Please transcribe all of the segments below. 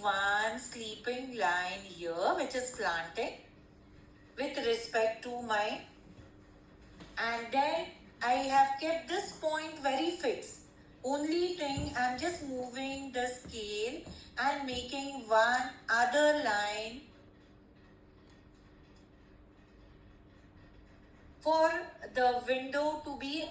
one sleeping line here which is slanted with respect to my, and then I have kept this point very fixed. Only thing, I'm just moving the scale and making one other line for the window to be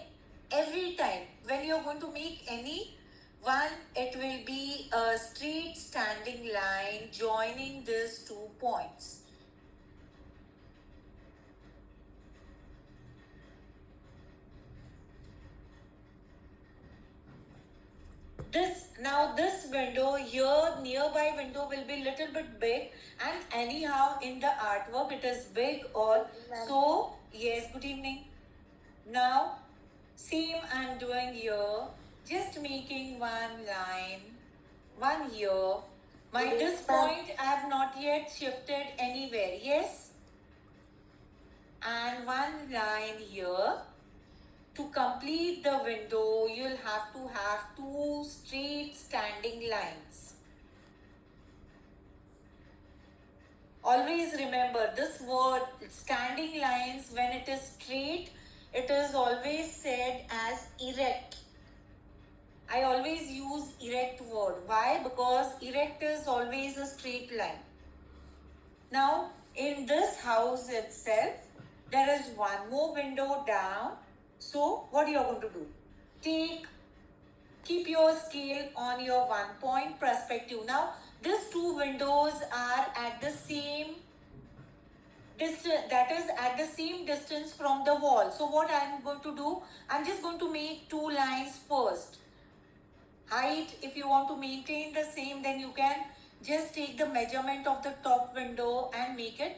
every time when you're going to make any one, it will be a straight standing line joining these 2 points. This window here, nearby window will be little bit big, and anyhow in the artwork it is big or so. Yes, good evening. Now same I'm doing here, just making one line, one here. This point I have not yet shifted anywhere. Yes, and one line here. To complete the window, you'll have to have 2 straight standing lines. Always remember this word standing lines, when it is straight, it is always said as erect. I always use erect word. Why? Because erect is always a straight line. Now, in this house itself, there is one more window down. So, what you are going to do? Keep your scale on your 1 point perspective. Now, these 2 windows are at the same distance, that is at the same distance from the wall. So, what I am going to do? I am just going to make 2 lines first. Height, if you want to maintain the same, then you can just take the measurement of the top window and make it.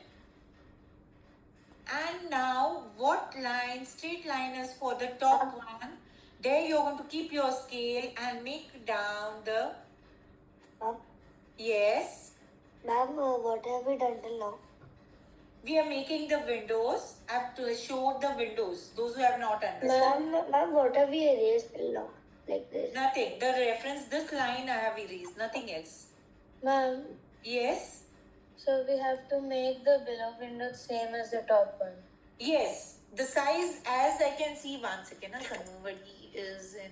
And now, what line, straight line is for the top one? There you're going to keep your scale and make down the... Ma'am? Yes? Ma'am, what have we done till now? We are making the windows. I have to show the windows. Those who have not understood. Ma'am, what have we erased till now? Like this? Nothing. The reference, this line I have erased. Nothing else. Ma'am? Yes? So we have to make the below window same as the top one? Yes. The size, as I can see, 1 second. Somebody is in...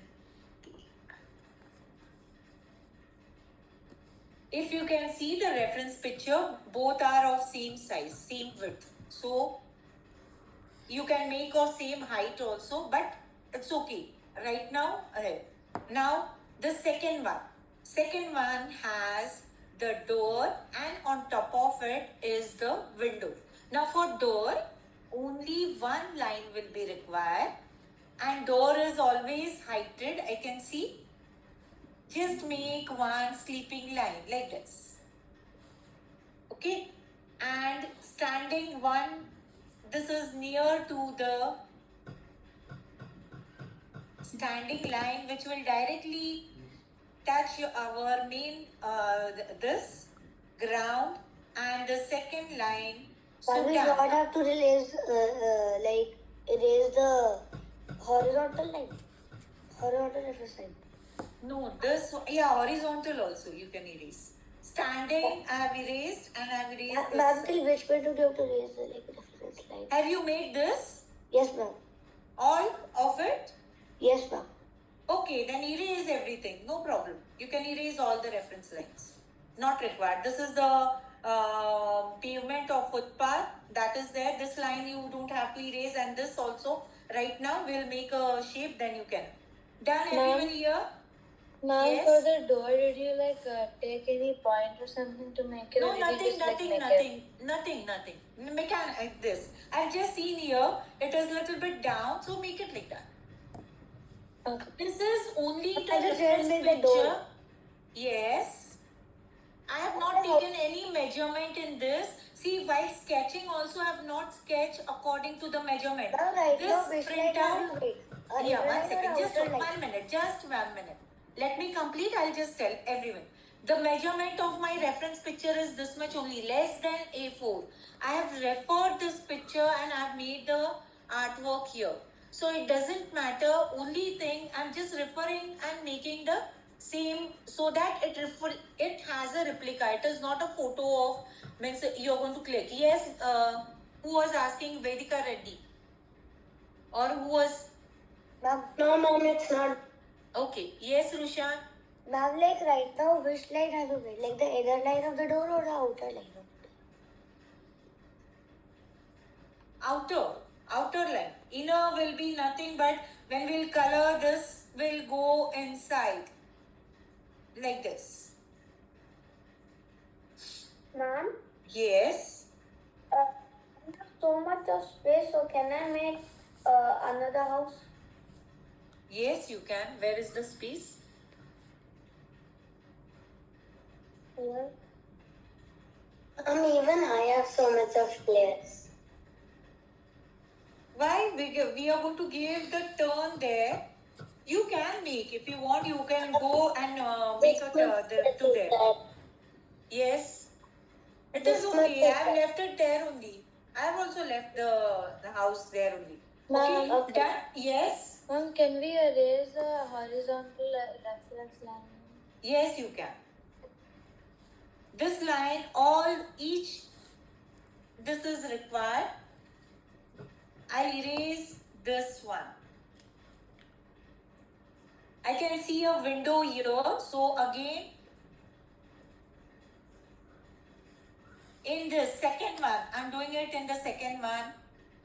If you can see the reference picture, both are of same size, same width. So, you can make of same height also, but it's okay. Right now, now the second one. Second one has the door, and on top of it is the window. Now for door, only one line will be required, and door is always heighted. I can see. Just make one sleeping line like this. Okay, and standing one, this is near to the standing line which will directly touch our main this ground, and the second line. So we not have to erase the horizontal line, horizontal reference line. No, this, horizontal also you can erase. Standing, I have erased, and I have erased. Ma'am, till which point do you have to erase the reference line? Have you made this? Yes, ma'am. All of it? Yes, ma'am. Okay, then erase everything. No problem. You can erase all the reference lines. Not required. This is the pavement of footpath. That is there. This line you don't have to erase, and this also. Right now we'll make a shape, then you can. Done, everyone here? Ma'am, yes? For the door, did you take any point or something to make it? No, nothing. Like this. I've just seen here, it is little bit down, so make it like that. Okay. This is only the reference picture. Yes. I have not taken any measurement in this. See, while sketching also I have not sketched according to the measurement. Right, this printout. Yeah, 1 second. Just 1 minute. Just 1 minute. Let me complete. I'll just tell everyone. The measurement of my reference picture is this much only, less than A4. I have referred this picture and I have made the artwork here. So it doesn't matter. Only thing, I'm just referring and making the same, so that it has a replica. It is not a photo of, means you're going to click. Yes, who was asking? Vedika Reddy, or who was? Ma'am, no, ma'am, it's not. Okay. Yes, Rusha. Ma'am, like right now, which line have you made? Like the inner line of the door or the outer line of the door? Outer line. Inner will be nothing but when we'll color this, will go inside like this. Ma'am, Yes. I have so much of space, so can I make another house? Yes, you can. Where is the space? Here. Even I have so much of place. Why? We are going to give the turn there. You can make, if you want, you can go and make a to there. Yes. It is okay. I have left it there only. I have also left the house there only. Ma'am, Okay. That, yes. Ma'am, can we erase the horizontal reference line? Yes, you can. This line, this is required. I'll erase this one. I can see a window here. So again, in the second one, I'm doing it in the second one.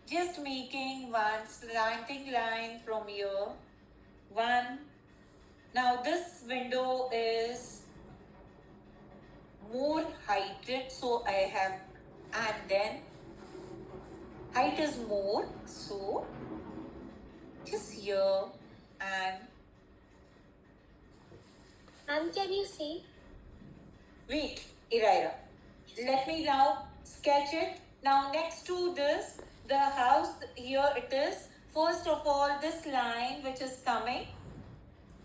Just making one slanting line from here. One. Now this window is more heighted, so I have, and then height is more, so just here and. Can you see? Wait, Iraira. Let me now sketch it. Now next to this, the house, here it is. First of all, this line which is coming,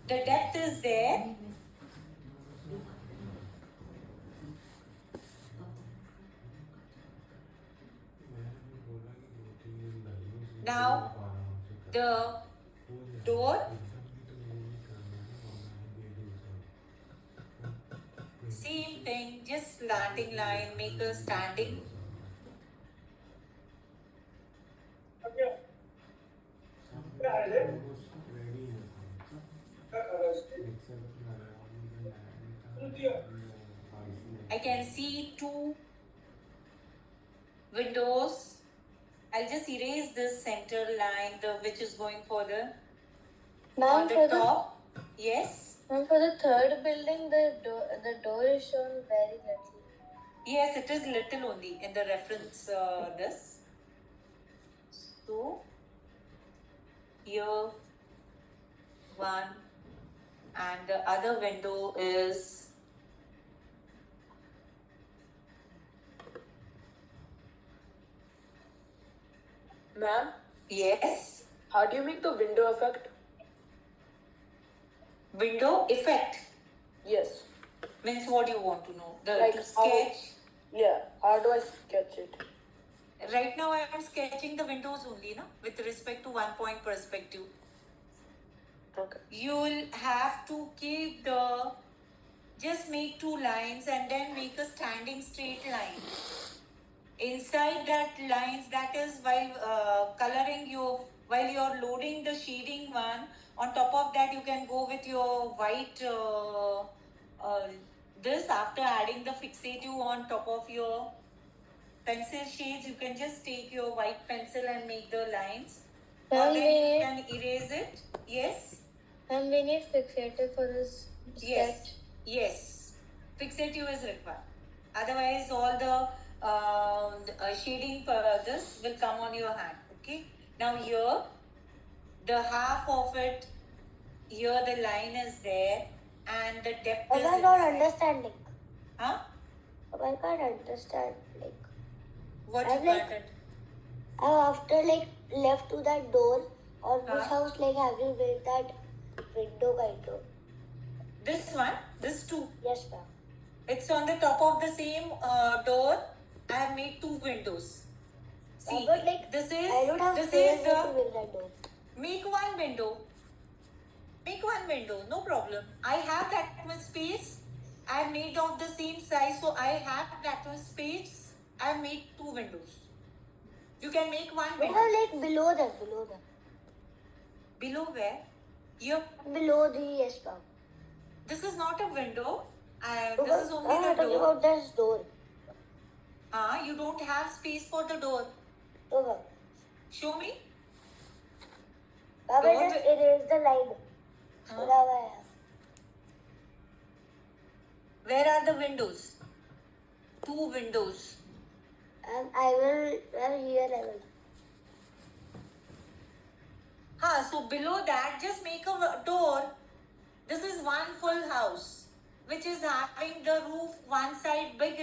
the depth is there. Now, the door, same thing, just slanting line, make a standing. I can see two windows. I'll just erase this center line, which is going for the on the top. Yes. Ma'am, for the third building, the door is shown very little. Yes, it is little only in the reference this. So here one, and the other window is. Ma'am, Yes. how do you make the window effect? Window effect Yes. means what you want to know. Like to how- sketch. Yeah, how do I sketch it? Right now I am sketching the windows only, no? With respect to 1 point perspective. Okay. You'll have to keep just make two lines and then make a standing straight line. Inside that lines, that is while coloring while you're loading the shading one, on top of that you can go with your white this, after adding the fixative on top of your pencil shades, you can just take your white pencil and make the lines. Or then you can erase it. Yes? And we need fixative for this sketch. Yes. Fixative is required. Otherwise, all the shading this will come on your hand. Okay. Now here, the half of it, here the line is there, and the depth is. I'm not understanding. Huh? I can't understand. What I'm you like- wanted? After left to that door, or which Huh? house have you made that window kind of? This one, this two. Yes, ma'am. It's on the top of the same door. I have made two windows. See, But this is I don't have this space is to the build that door. make one window. Make one window, no problem. I have that much space. I made of the same size, so I have that much space. I made two windows. You can make one window. No, like below that, below that. Below where? Here. Below the yes ma'am. This is not a window. This is only I'm the talking door. about this door. You don't have space for the door. Okay. Show me. Baba, Door just wi- erase the light. Huh? Baba, Where are the windows? Two windows. and I will, here I will. So below that, just make a door. This is one full house, which is having the roof, one side big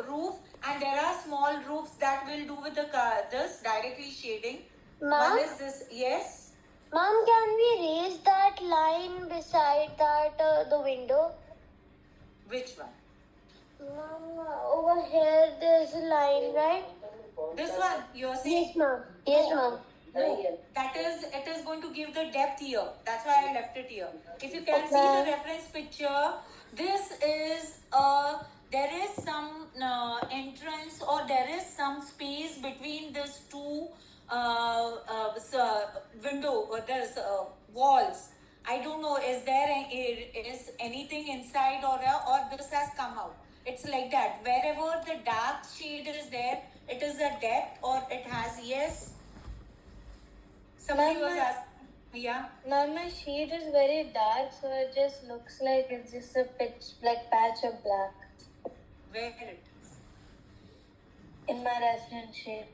roof, and there are small roofs that will do with the this directly shading. Ma'am? One is this, yes. Mom, can we raise that line beside that the window? Which one? Mom, over here there's a line, right? This one, you're saying? Yes, ma'am. Yes, ma'am. No, it is going to give the depth here. That's why I left it here. If you can see Okay. the reference picture, this is there is some entrance or there is some space between these two window or there's walls. I don't know, is anything inside or this has come out. It's like that. Wherever the dark shade is there, it is a depth or it has yes. Somebody was Ma'am, asking, yeah. Ma'am, my sheet is very dark, so it just looks like it's just a pitch black patch of black Where it is? in my reference sheet.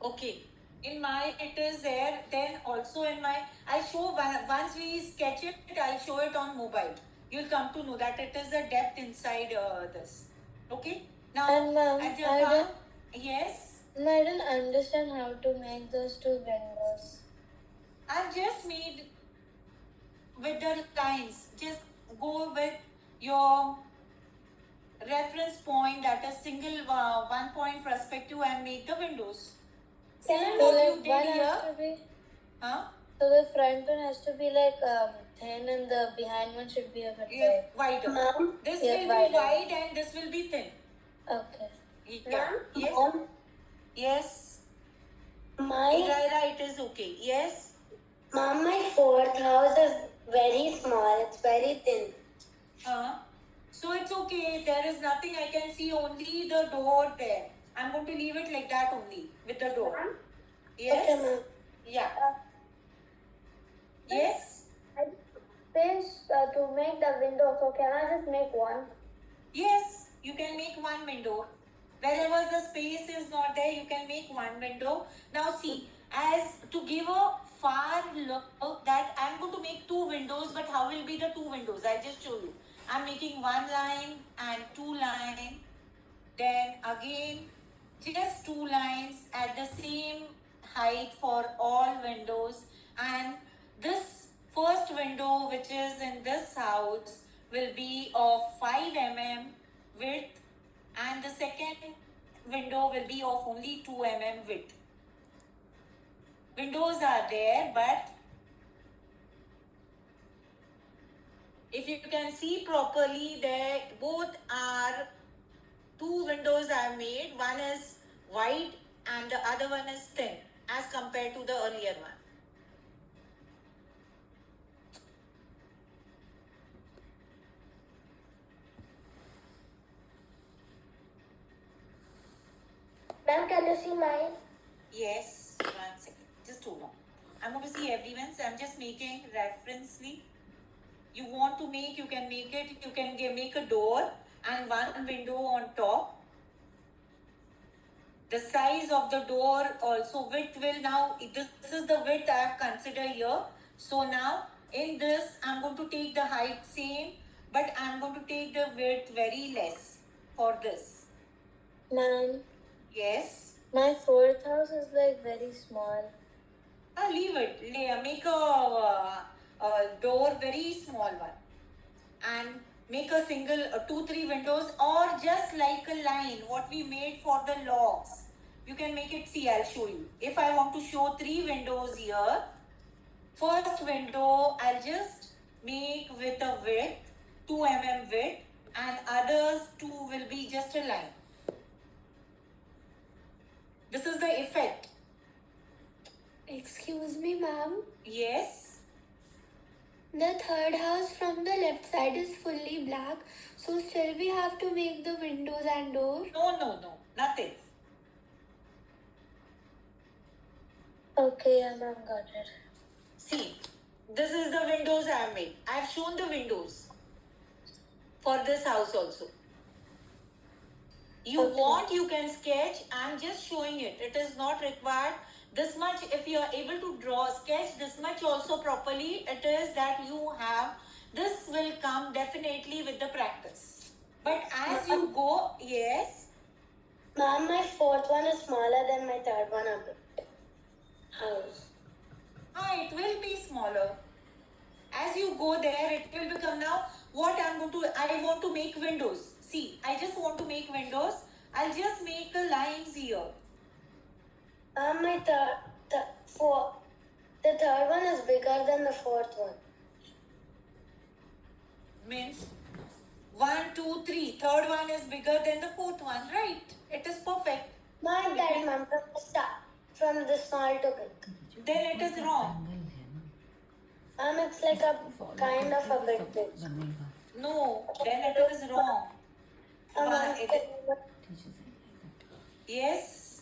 Okay. In my it is there. Then also in my I'll show once we sketch it. I'll show it on mobile. You'll come to know that it is a depth inside this. Okay. Now And ma'am, at your I palm, don't- yes. Ma'am, I don't understand how to make those two windows. I've just made with the lines. Just go with your reference point that is single 1 point perspective and make the windows. Can See I So what you like did one here? has to be, Huh? so the front one has to be like thin and the behind one should be a bit Yeah, big. wider. Ma'am? This Yeah, will be wider. wide and this will be thin. Okay. Yeah. Ma'am? Yes. Mom, Yes. my, Iraira, it is okay. Yes. Mom, my fourth house is very small. It's very thin. So it's okay. There is nothing I can see. Only the door there. I'm going to leave it like that only with the door. Yes. Okay, ma'am. Yeah. Yes. Space to make the window, so can I just make one? Yes. You can make one window. Wherever the space is not there, you can make one window. Now see, as to give a far look that I'm going to make two windows, but how will be the two windows? I'll just show you. I'm making one line and two line. Then again, just two lines at the same height for all windows. And this first window, which is in this house, will be of 5 mm width, and the second window will be of only 2 mm width. Windows are there, but if you can see properly, they both are two windows I have made. One is wide and the other one is thin as compared to the earlier one. Ma'am, can you see mine? Yes, 1 second. Just hold on. I'm going to see everyone's. I'm just making referencely. You want to make, you can make it. You can make a door and one window on top. The size of the door also width will now, this is the width I have considered here. So now in this, I'm going to take the height same, but I'm going to take the width very less for this. Ma'am, Yes. my fourth house is like very small. Leave it. Make a door very small one, and make a single 2-3 windows, or just like a line what we made for the logs. You can make it. See, I'll show you. If I want to show 3 windows here, First window, I'll just make with a width, 2 mm width, and others 2 will be just a line. This is the effect. Excuse me, ma'am. Yes. The third house from the left side is fully black, so still we have to make the windows and doors. No, nothing. Okay, ma'am, got it. See, this is the windows I have made. I have shown the windows for this house also. You want, you can sketch. I am just showing it. It is not required this much. If you are able to draw, sketch this much also properly, it is that you have, this will come definitely with the practice. But as you go, yes. Ma'am, my fourth one is smaller than my third one a bit. House. It will be smaller. As you go there, it will become now what I want to make windows. See, I just want to make windows. I'll just make a lines here. My the third one is bigger than the fourth one. Means 1, 2, 3. Third one is bigger than the fourth one, right? It is perfect. Not that, ma'am, from the start, from the small to big. Then it is wrong. It's like a kind of a big bit. No, then it is wrong. Yes.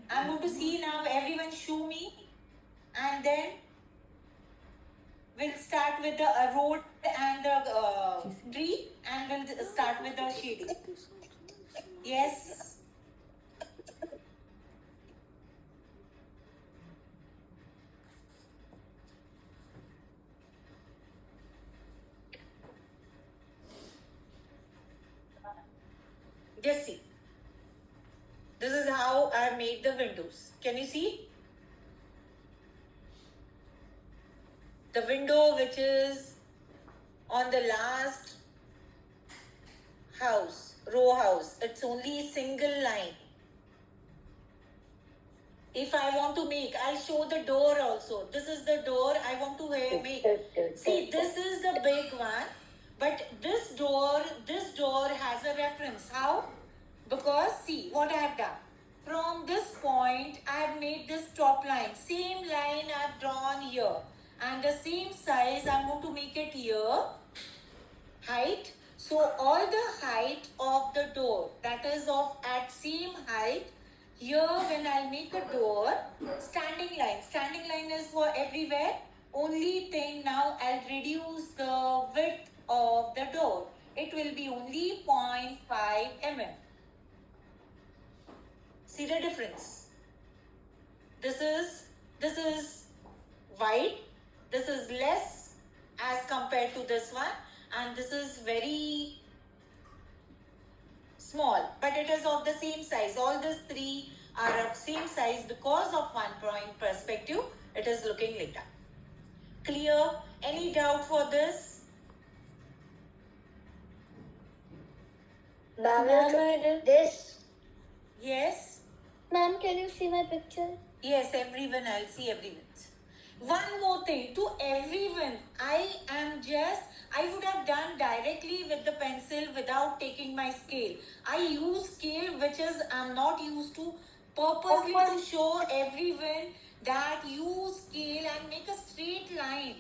I'm going to see now, everyone show me, and then we'll start with the road and the tree, and we'll start with the shading. Yes. Just see. This is how I made the windows. Can you see? The window which is on the last house, row house, it's only single line. If I want to make, I'll show the door also. This is the door I want to make. See, this is the big one, but this door has a reference. How? Because see what I have done. From this point, I have made this top line. Same line I have drawn here. And the same size, I'm going to make it here. Height. So all the height of the door, that is of at same height. Here when I'll make a door, standing line. Standing line is for everywhere. Only thing now I'll reduce the width of the door. It will be only 0.5 mm. See the difference? This is wide. This is less as compared to this one, and this is very small, but it is of the same size. All these three are of same size because of 1 point perspective. It is looking like that. Clear? Any doubt for this? Ma'am, this. Yes. Ma'am, can you see my picture? Yes, everyone. I'll see everyone. One more thing to everyone. I would have done directly with the pencil without taking my scale. I use scale which is I'm not used to, purposely to show everyone that use scale and make a straight line.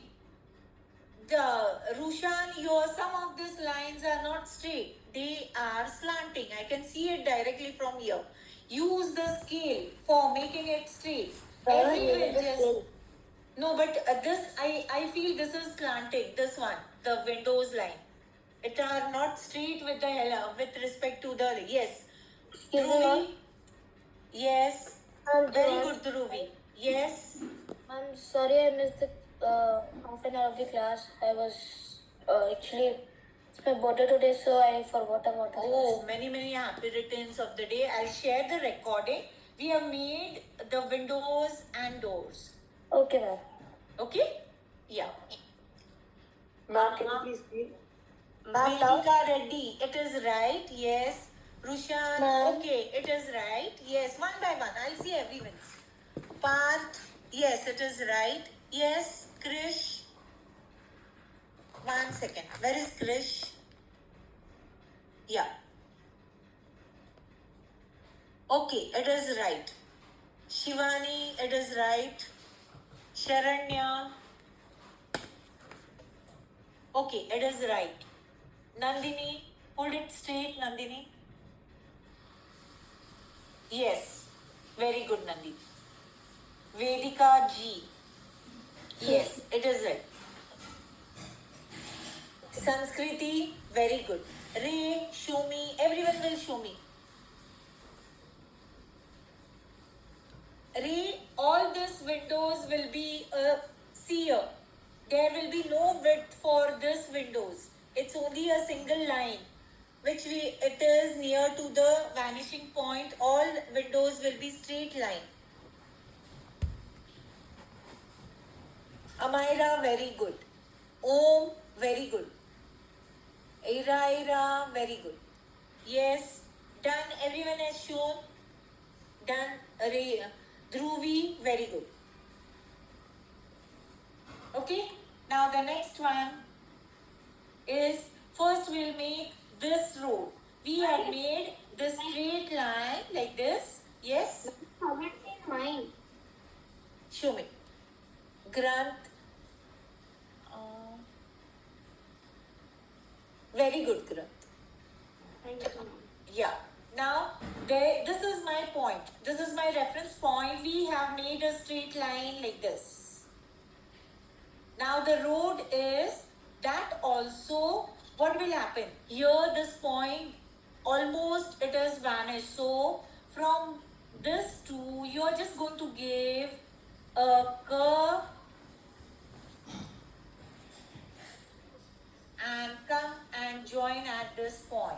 Rushan, some of these lines are not straight. They are slanting. I can see it directly from here. Use the scale for making it straight. Everyone just... No, but this, I feel this is slanting. This one, the windows line. It are not straight with the with respect to the... Yes. Dhruvi? Yes. Very good, Dhruvi. Yes. I'm sorry I missed the half an hour of the class. I was actually, it's my birthday today, so I forgot about the Oh, many happy returns of the day. I'll share the recording. We have made the windows and doors. Okay, ma'am. Okay? Yeah. Ma'am, can you please speak? Vedika Reddy, it is right. Yes. Rushan, Ma'am. okay, it is right. Yes, one by one. I'll see everyone's. Parth, yes, it is right. Yes, Krish. 1 second. Where is Krish? Yeah. Okay, it is right. Shivani, it is right. Sharanya. Okay, it is right. Nandini, hold it straight, Nandini. Yes, very good, Nandini. Vedika G. Yes, it is right. Sanskriti, very good. Ray, show me. Everyone will show me. Ray, all these windows will be a seer. There will be no width for this windows. It's only a single line, it is near to the vanishing point. All windows will be straight line. Amaira, very good. Om, very good. Ira, very good. Yes, done. Everyone has shown. Done. Dhruvi, very good. Okay, now the next one is, first we'll make this road. We had made the straight line like this. Yes? Comment in mine. Show me. Grant. Very good, Grant. Thank you. Yeah. Now, this is my point. This is my reference point. We have made a straight line like this. Now, the road is that also. What will happen? Here, this point, almost it has vanished. So, from this to, you are just going to give a curve and come and join at this point.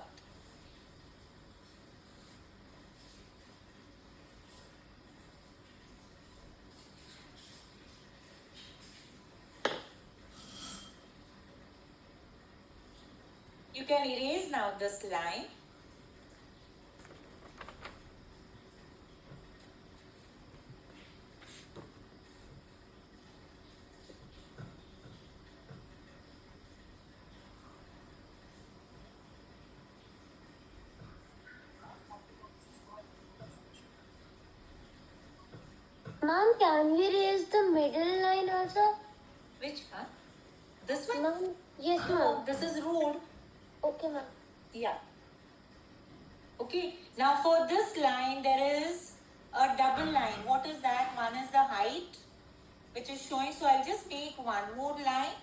You can erase now this line. Ma'am, can we raise the middle line also? Which one? This one? Ma'am, yes, No, ma'am. this is road. Okay, ma'am. Yeah. Okay. Now for this line, there is a double line. What is that? One is the height, which is showing. So I'll just make one more line.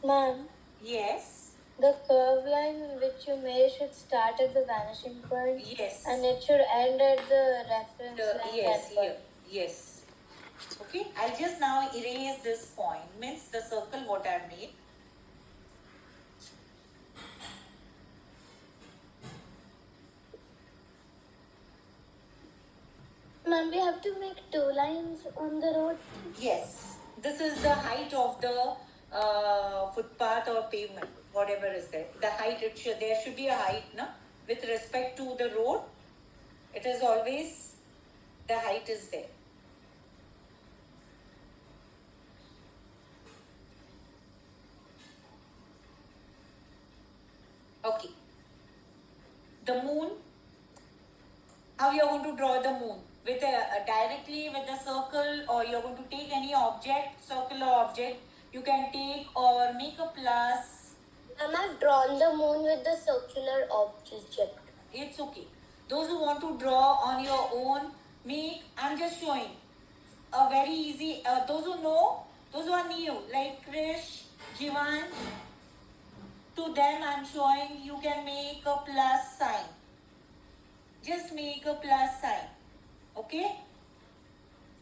Ma'am, Yes. the curve line which you made should start at the vanishing point. Yes. And it should end at the reference line. Yes. that point. Here. Yes. Okay. I'll just now erase this point. Means the circle what I made. Ma'am, we have to make 2 lines on the road. Yes, this is the height of the footpath or pavement, whatever is there. The height, there should be a height, no? With respect to the road, it is always, the height is there. Okay. The moon, how you are going to draw the moon? With directly with the circle, or you're going to take any object, circular object, you can take or make a plus. Ma'am, I've drawn the moon with the circular object. It's okay. Those who want to draw on your own, I'm just showing a very easy, those who know, those who are new, like Krish, Jivan, to them I'm showing you can make a plus sign. Just make a plus sign. Okay?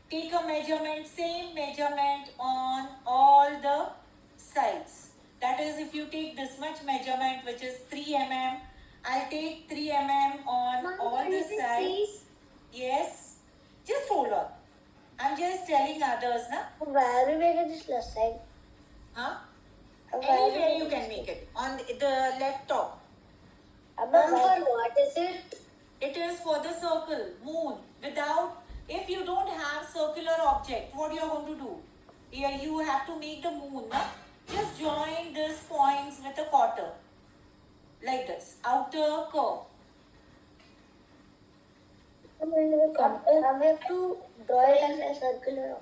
Take a measurement, same measurement on all the sides. That is, if you take this much measurement, which is 3 mm, I'll take 3 mm on Ma'am, all the is it sides. Yes. Just hold on. I'm just telling others, na? Where we make this left side? Huh? Anywhere you can make it. On the left top. Ma'am, for what is it? It is for the circle, moon. Without, if you don't have circular object, what you are going to do? Here you have to make the moon. Na? Just join these points with a quarter. Like this. Outer curve. I have to draw it as a circular.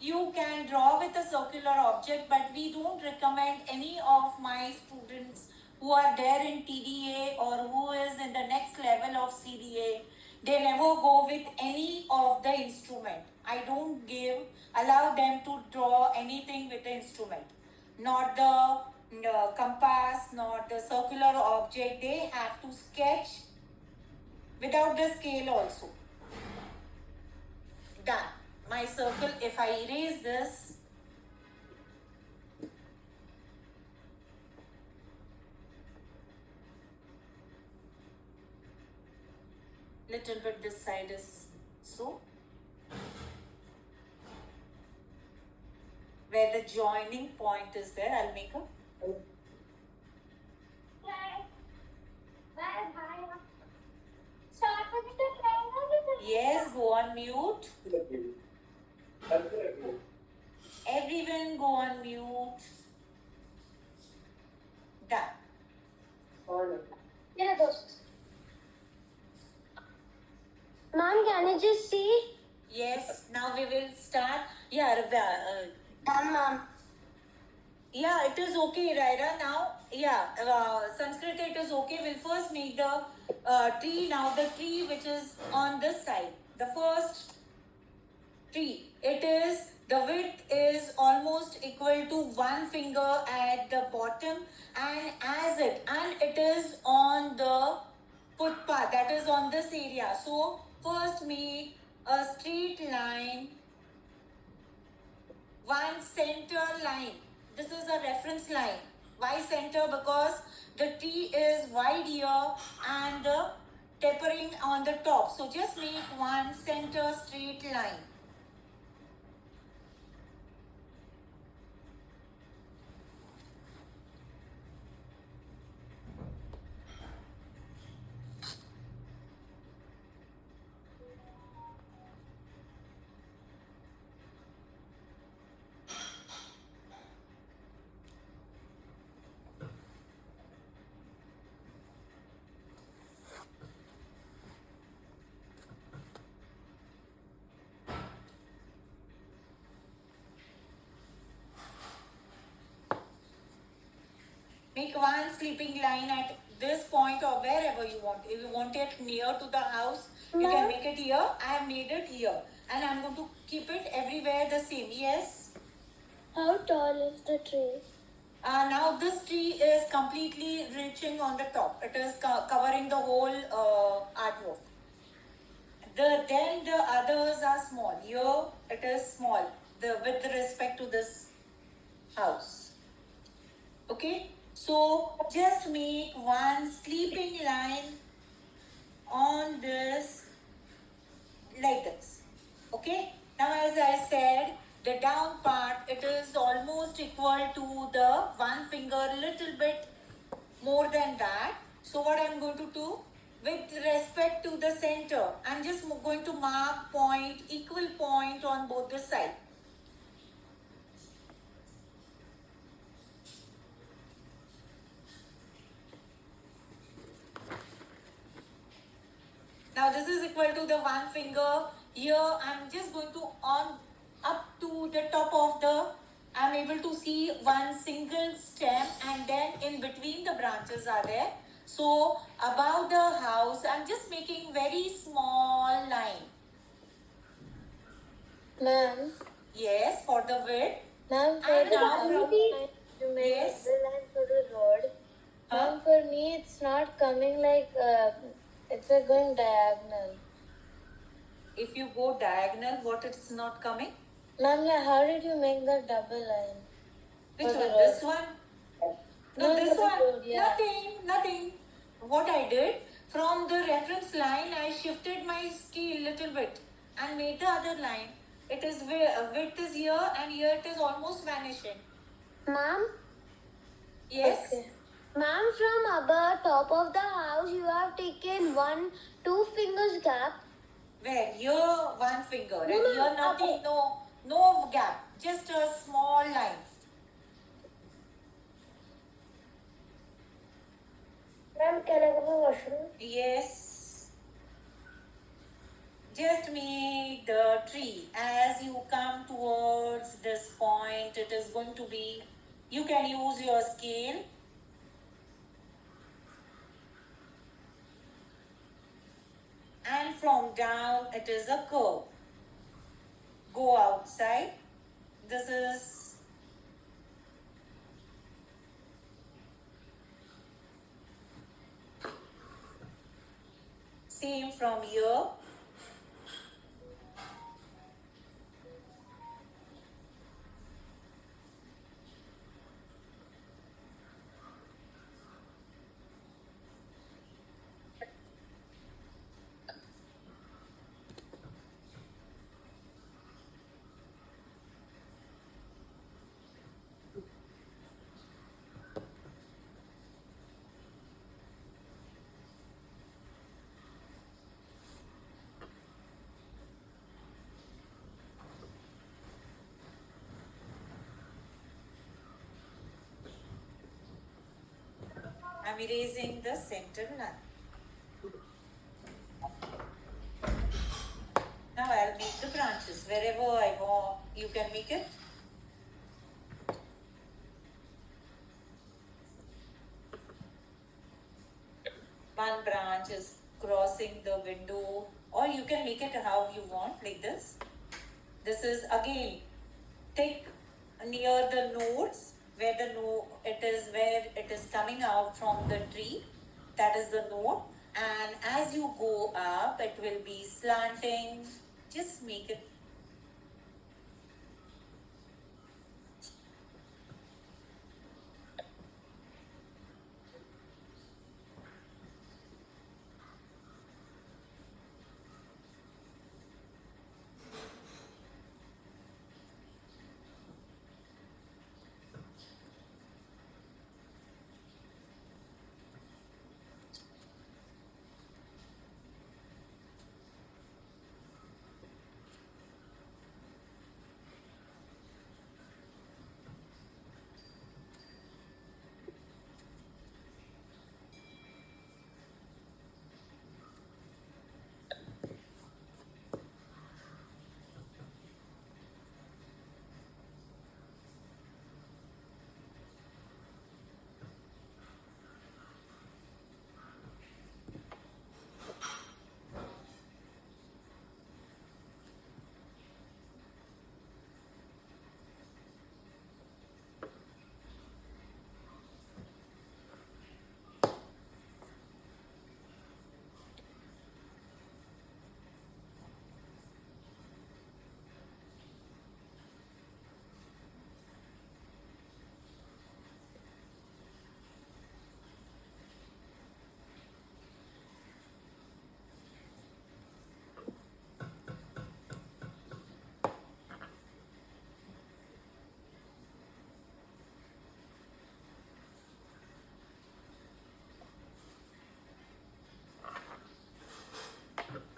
You can draw with a circular object, but we don't recommend any of my students who are there in TDA or who is in the next level of CDA. They never go with any of the instrument. I don't allow them to draw anything with the instrument. Not the compass, not the circular object. They have to sketch without the scale also. Done. My circle, if I erase this, little bit this side is so. Where the joining point is there, I'll make a. Yes, go on mute. Everyone go on mute. Done. Yeah, those. Mom, can you just see? Yes, now we will start. Yeah, Mom. yeah, it is okay, Raira. Now, yeah, Sanskrit, it is okay. We'll first make the tree. Now, the tree which is on this side, the first tree, the width is almost equal to 1 finger at the bottom, and it is on the footpath, that is on this area. So, first make a straight line, one center line. This is a reference line. Why center? Because the tree is wide here and the tapering on the top. So just make one center straight line. Make one sleeping line at this point or wherever you want. If you want it near to the house, you can make it here. I have made it here. And I'm going to keep it everywhere the same. Yes? How tall is the tree? Now this tree is completely reaching on the top. It is covering the whole artwork. Then the others are small. Here it is small. With respect to this house. Okay? So just make one sleeping line on this like this. Okay? Now as I said, the down part, it is almost equal to the 1 finger, little bit more than that. So what I'm going to do, with respect to the center, I'm just going to mark equal point on both the sides. Now this is equal to the 1 finger. Here I'm just going to up to the top of I'm able to see one single stem, and then in between the branches are there. So above the house, I'm just making very small line. Ma'am. Yes, for the width. Ma'am, for And the now from- you made Yes. the line for the road. Huh? Ma'am, for me, it's not coming like it's going diagonal. If you go diagonal, what it's not coming? Ma'am, how did you make the double line? Which For one? the road. This one? No, No, this for the one. road, yeah. Nothing. What I did, from the reference line, I shifted my scale little bit and made the other line. It is width is here, and here it is almost vanishing. Ma'am? Yes. Okay. Ma'am, from above top of the house, you have taken 2 fingers gap. Where? Here, one finger. No, And ma'am, here, nothing. No gap. Just a small line. Ma'am, can I go to the washroom? Yes. Just make the tree. As you come towards this point, it is going to be, you can use your scale. And from down, it is a curve. Go outside. This is same from here. I'm erasing the center line. Now I'll make the branches. Wherever I want, you can make it. One branch is crossing the window, or you can make it how you want, like this. This is again thick near the nodes where it is coming out from the tree. That is the node. And as you go up, it will be slanting. Just make it.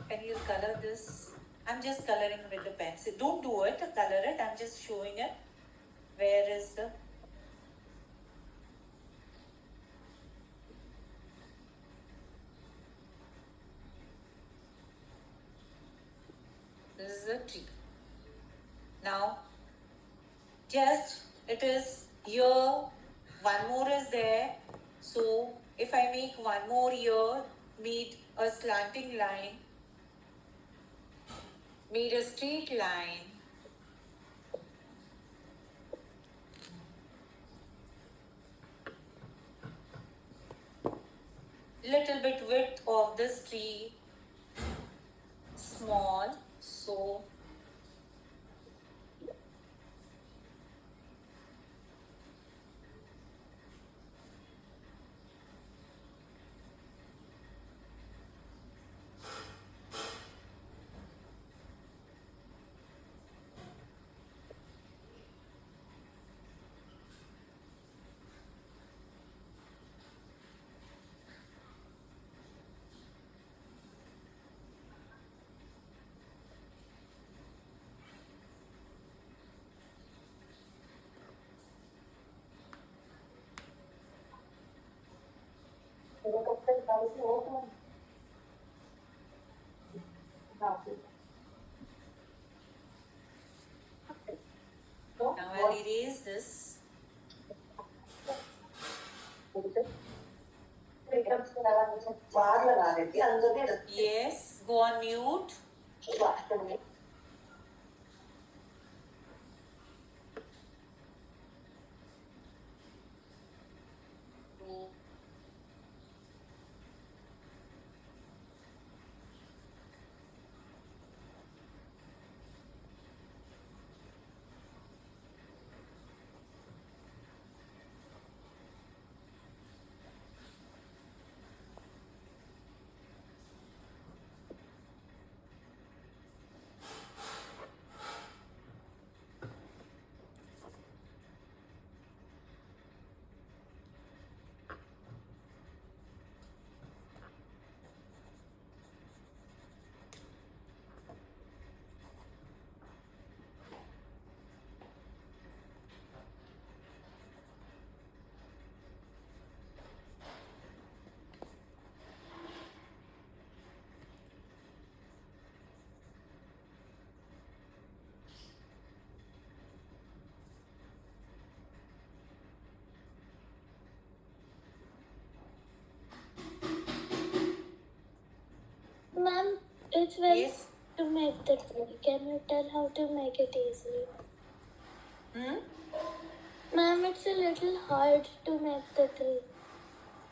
Can you color this? I'm just coloring with the pencil. Don't do it, color it. I'm just showing it. Where is the... This is the tree. Now, just it is here, one more is there. So, if I make one more here, made a slanting line, made a straight line, little bit width of this tree, small, so Now I'll erase this. Yes, go on mute. Ma'am, it's very Yes. to make the tree. Can you tell how to make it easily? Ma'am, it's a little hard to make the tree.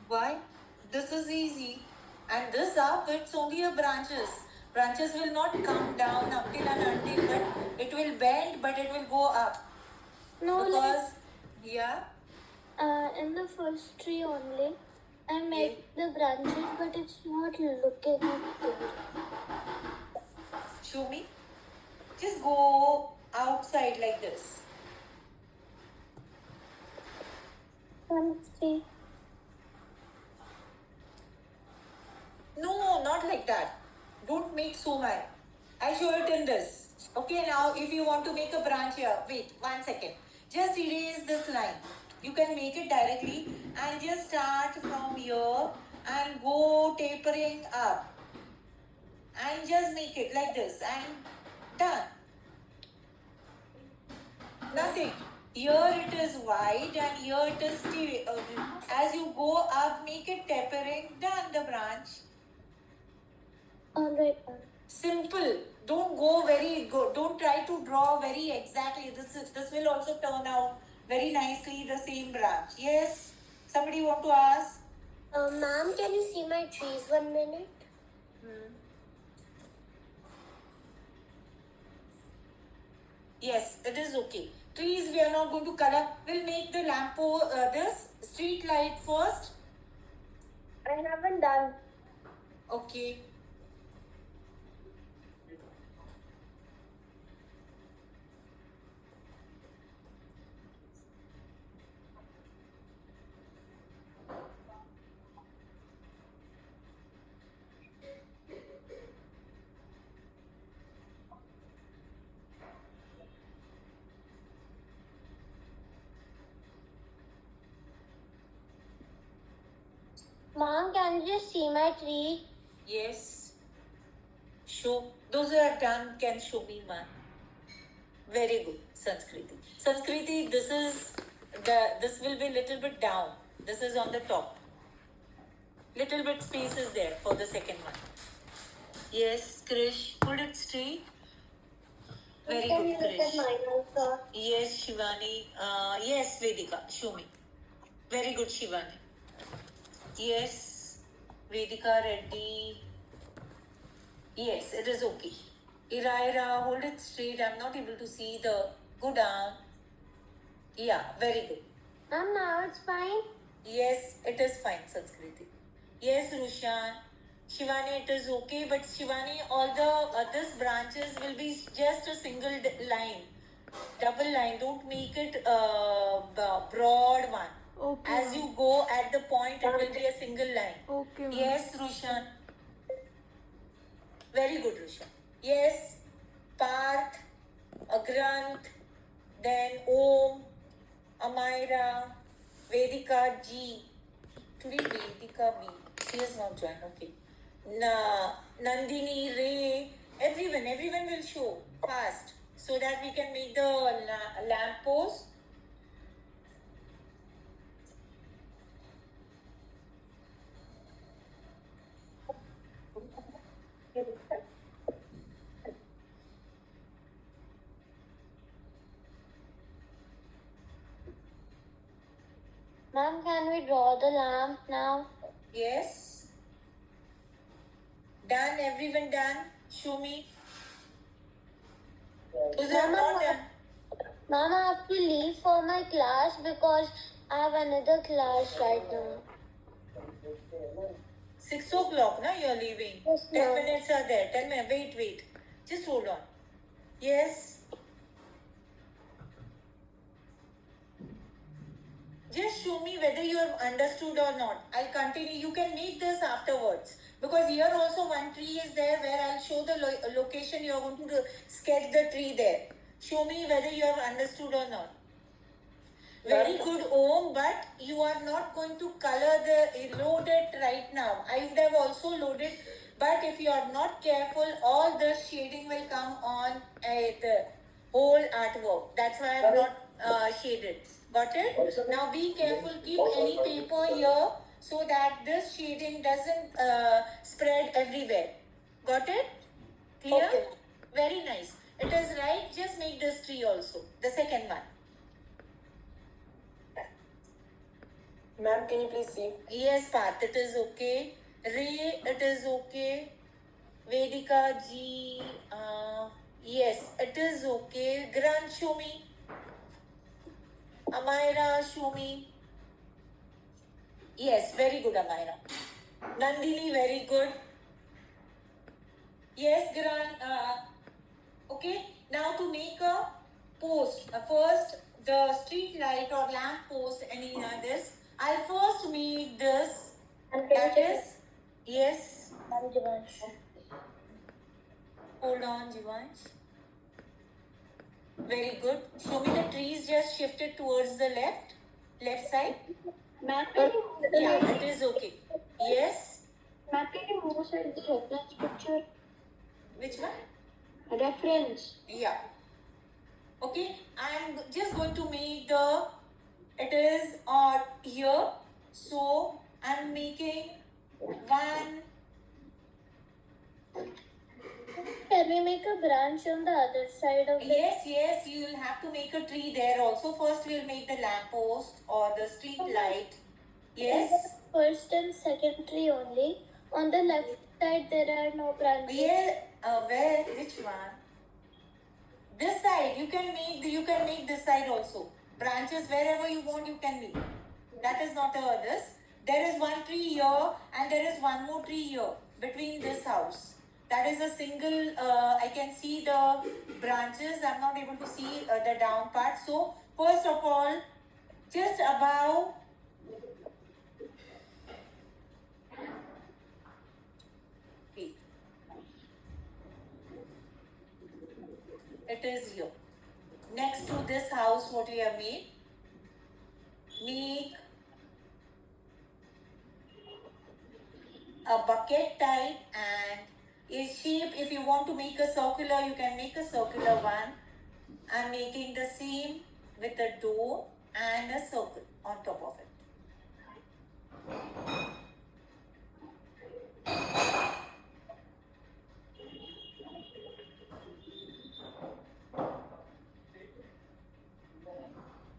Why? This is easy. And this up, it's only a branches. Branches will not come down up till and until, but it will bend, but it will go up. No, Because, yeah, in the first tree only, I made the branches, but it's not looking good. show me. Just go outside like this. Let's see. No, not like that. Don't make so high. I show it in this. Okay, now if you want to make a branch here, wait 1 second. Just erase this line. You can make it directly and just start from here and go tapering up. And just make it like this and done. Nothing. Here it is wide and here it is still. As you go up, make it tapering, done the branch. Alright, ma'am. Simple. Don't go very good. Don't try to draw very exactly. This will also turn out very nicely the same branch. Yes. Somebody want to ask? Ma'am, can you see my trees 1 minute? Yes, it is okay. Trees we are not going to color. We'll make the lamp this street light first. I haven't done. Okay. Mom, can you just see my tree? Yes. Show. Those who are done can show me one. Very good, Sanskriti. Sanskriti, this will be little bit down. This is on the top. Little bit space is there for the second one. Yes, Krish, put it straight. Very Can good, you look at Krish. mine also? Yes, Shivani. Yes, Vedika, show me. Very good, Shivani. Yes, Vedika Reddy. Yes, it is okay. Iraira, hold it straight. I'm not able to see the. Go down. Yeah, very good. Ma'am, now it's fine. Yes, it is fine, Sanskriti. Yes, Rushan. Shivani, it is okay, but Shivani, all the this branches will be just a single line, double line. Don't make it broad one. Okay. As you go at the point, it will be a single line. Okay, ma'am. Yes, Rushan. Very good, Rushan. Yes, Parth, Agranth, then Om, Amaira, Vedika G. Today Vedika B. She has not joined. Okay. Nandini, Ray, everyone will show fast so that we can make the lamp post. Ma'am, can we draw the lamp now? Yes. Done. Everyone done. Show me. Those are Mama, not done. Ma'am, I have to leave for my class because I have another class right now. 6 o'clock, na? You're leaving. Yes, 10 ma'am. minutes are there. 10 minutes. Wait. Just hold on. Yes. Just show me whether you have understood or not. I'll continue. You can make this afterwards. Because here also one tree is there where I'll show the location you're going to sketch the tree there. Show me whether you have understood or not. Very good, Om, but you are not going to color load it right now. I would have also loaded, but if you are not careful, all the shading will come on the whole artwork. That's why I have not shaded. Got it? Now be careful, keep any paper here so that this shading doesn't spread everywhere. Got it? Clear? Okay. Very nice. It is right. Just make this tree also. The second one. Ma'am, can you please see? Yes, Parth, it is okay. Ray, it is okay. Vedika ji, yes, it is okay. Grant, show me. Amaira, show me. Yes, very good, Amaira. Nandini, very good. Yes, Grant. Okay, now to make a post. First, the street light or lamp post, any this. I'll first make this. And can you That check is, yes. I'm Jivansh. Hold on, Jivansh. Very good. Show me the trees just shifted towards the left side. Ma'am, Yeah, it is okay. Yes. Ma'am, can you move aside the reference picture? Which one? Reference. Yeah. Okay. I'm just going to make the. It is here. So I'm making one. Can we make a branch on the other side of the Yes, you will have to make a tree there also. First, we'll make the lamp post or the street light. Yes. first and second tree only? On the left side there are no branches. Yeah. Where? Which one? This side. You can make this side also. Branches wherever you want, you can make. That is not this. There is one tree here and there is one more tree here between this house. That is a single. I can see the branches. I'm not able to see the down part. So first of all, just above. It is here. Next to this house, what we have made, make a bucket type and a shape. If you want to make a circular, you can make a circular one. I'm making the same with a door and a circle on top of it.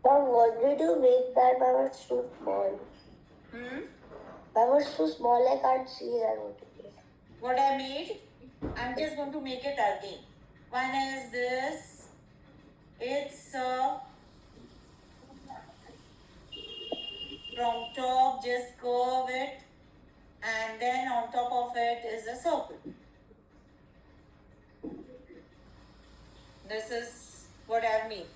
Ma'am, what did you make that? I was too small. I was too small, I can't see that. What I made, I'm just going to make it again. One is this. It's from top, just curve it, and then on top of it is a circle. This is what I've made.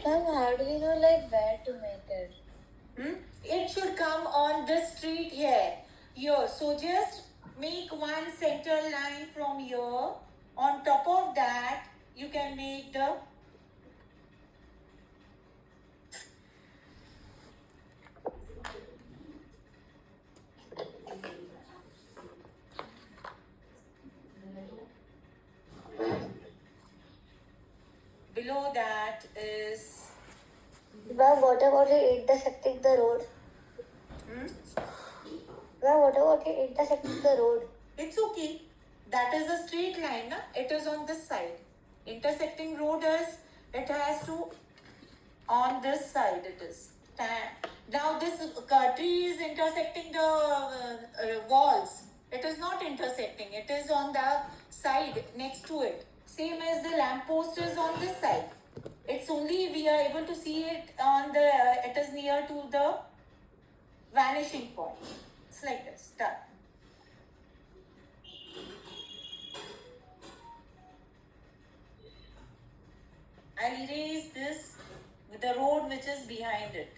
Ma'am, how do you know like where to make it? It should come on this street here. So just make one center line from here. On top of that, you can make the. Below that is Ma'am, what about it intersecting the road? Ma'am, what about it intersecting the road? it's okay. That is a straight line, na? It is on this side. Intersecting road is it has to on this side it is. Now this tree is intersecting the walls. It is not intersecting. It is on the side next to it. Same as the lamp post is on this side. It's only we are able to see it on the. It is near to the vanishing point. It's like this. Done. I'll erase this with the road which is behind it.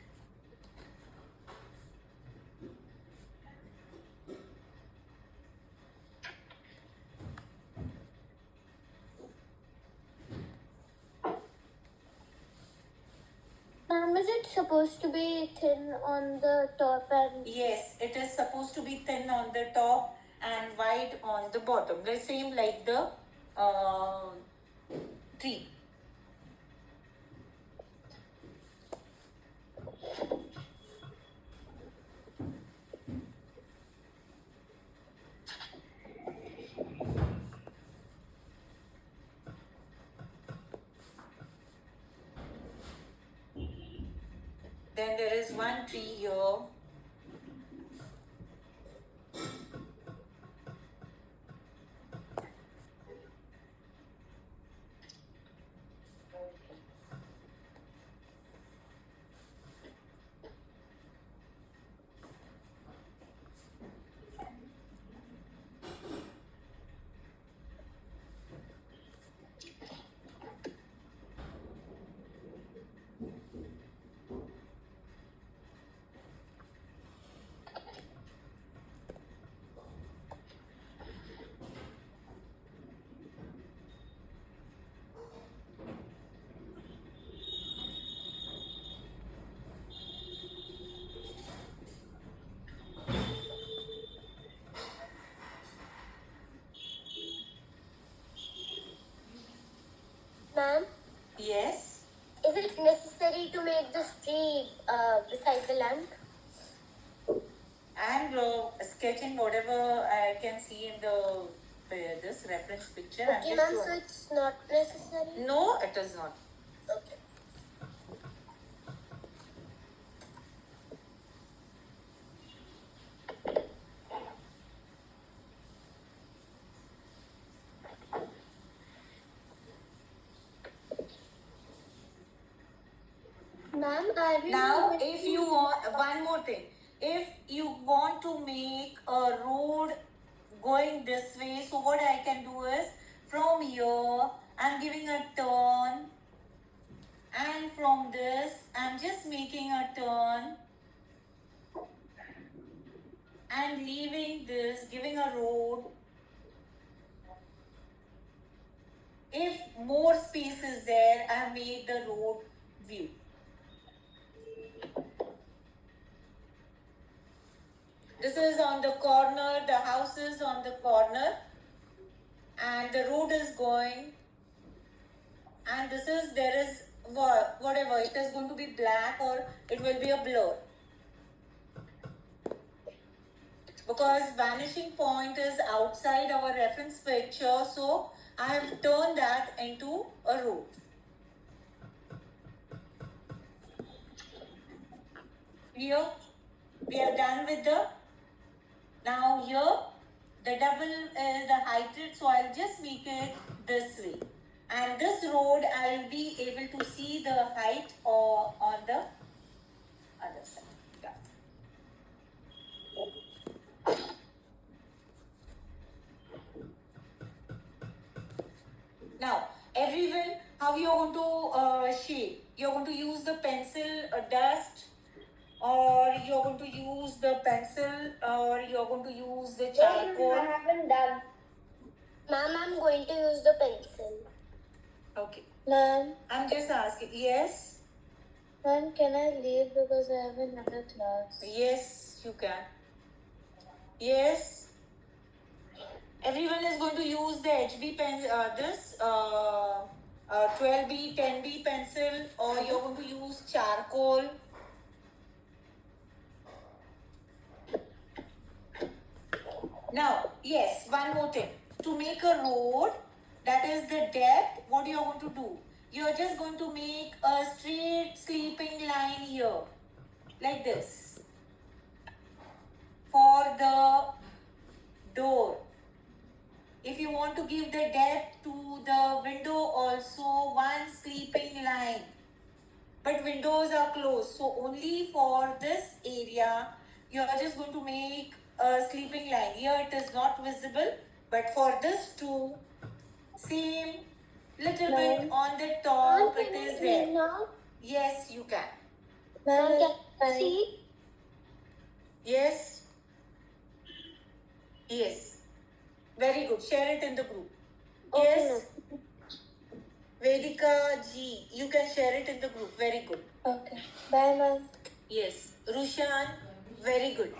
Ma'am, is it supposed to be thin on the top and Yes, it is supposed to be thin on the top and wide on the bottom. The same like the tree. Then there is one tree here. ma'am? Yes. Is it necessary to make this tree beside the lamp? And sketching whatever I can see in the this reference picture. I'm Okay, just ma'am, so drawing. it's not necessary? No, it is not. Okay. Ma'am, are we Now, going if to- you want one more thing, if you want to make a road going this way, so what I can do is from here I'm giving a turn, and from this I'm just making a turn and leaving this, giving a road. If more space is there, I made the road view. This is on the corner, the house is on the corner, and the road is going, and this is, there is whatever, it is going to be black or it will be a blur. Because vanishing point is outside our reference picture, so I have turned that into a road. Here, we are done with the, now here, the double is the heighted, so I'll just make it this way. And this road, I'll be able to see the height or on the other side. Yeah. Now, everyone, how you're going to shape? You're going to use the pencil dust, or you're going to use the pencil, or you're going to use the charcoal. I haven't done. Ma'am, I'm going to use the pencil. Okay. Ma'am, I'm just asking. Yes? ma'am, can I leave because I have another class? Yes, you can. Yes? Everyone is going to use the HB pen, 12B, 10B pencil, or you're going to use charcoal. Now, yes, one more thing. To make a road, that is the depth, what you're going to do? You're just going to make a straight sleeping line here, like this, for the door. If you want to give the depth to the window also, one sleeping line. But windows are closed, so only for this area, you are just going to make a sleeping line. Here it is not visible, but for this too, same little bit on the top, it is there. Now, Yes, you can. Ma'am, can I see, Yes. Yes. Very good. Share it in the group. Yes. Vedika G, you can share it in the group. Very good. Okay. Bye, ma'am. Yes. Rushan, very good.